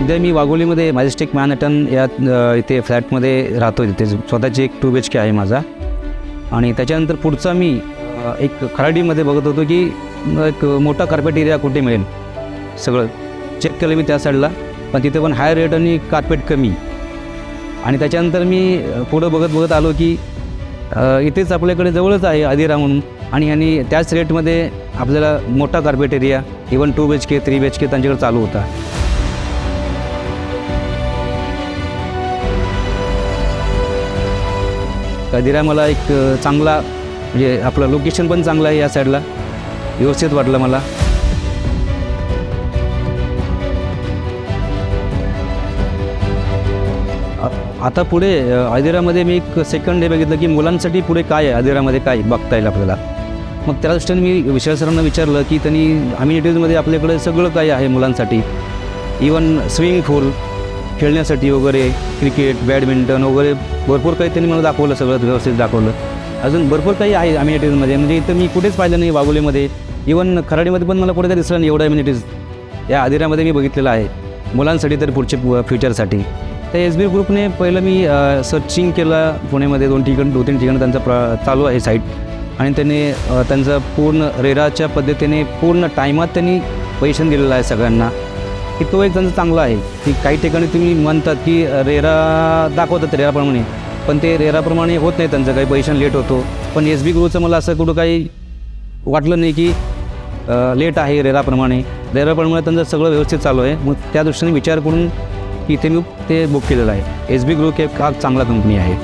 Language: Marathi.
सध्या मी वाघोलीमध्ये मॅजेस्टिक मॅनहॅटन या इथे फ्लॅटमध्ये राहतो. तिथे स्वतःची एक 2 BHK आहे माझा. आणि त्याच्यानंतर पुढचा मी एक खराडीमध्ये बघत होतो की एक मोठा कार्पेट एरिया कुठे मिळेल. सगळं चेक केलं मी त्या साईडला, पण तिथे पण हाय रेट आणि कार्पेट कमी. आणि त्याच्यानंतर मी पुढं बघत आलो की इथेच आपल्याकडे जवळच आहे अधिरा म्हणून, आणि त्याच रेटमध्ये आपल्याला मोठा carpet area even 2 BHK 3 BHK त्यांच्याकडे चालू होता. अधिरा मला एक चांगला, म्हणजे आपलं लोकेशन पण चांगलं आहे, या साईडला व्यवस्थित वाटलं मला. आता पुढे अधिरामध्ये मी एक सेकंड डे बघितलं की मुलांसाठी पुढे काय आहे, अधिरामध्ये काय बघता येईल आपल्याला. मग त्या दृष्टीने मी विशाल सरांना विचारलं की त्यांनी अम्युनिटीजमध्ये आपल्याकडे सगळं काय आहे मुलांसाठी, इवन स्विमिंग पूल खेळण्यासाठी वगैरे, क्रिकेट, बॅडमिंटन वगैरे भरपूर काही त्यांनी मला दाखवलं, सगळं व्यवस्थित दाखवलं. अजून भरपूर काही आहे अम्युनिटीजमध्ये, म्हणजे इथं मी कुठेच पाहिलं नाही वाघोलीमध्ये, इवन खराडीमध्ये पण मला कुठे काही दिसलं नाही एवढं अम्युनिटीज. या अधिरामध्ये मी बघितलेलं आहे मुलांसाठी तर पुढचे फ्युचरसाठी. त्या SB ग्रुपने पहिलं मी सर्चिंग केलं पुण्यामध्ये 2-3 ठिकाणं त्यांचा चालू आहे साईट. आणि त्यांनी त्यांचं पूर्ण रेराच्या पद्धतीने पूर्ण टायमात त्यांनी पैशन दिलेलं आहे सगळ्यांना, की तो एक त्यांचं चांगला आहे. की काही ठिकाणी तुम्ही म्हणतात की रेरा दाखवतात रेराप्रमाणे, पण ते रेराप्रमाणे होत नाही, त्यांचं काही पैशन लेट होतो. पण SB ग्रुपचं मला असं कुठं काही वाटलं नाही की लेट आहे रेराप्रमाणे त्यांचं सगळं व्यवस्थित चालू आहे. मग त्या दृष्टीने विचार करून इथे मी ते बुक केलेलं आहे. SB ग्रुप एक चांगला कंपनी आहे.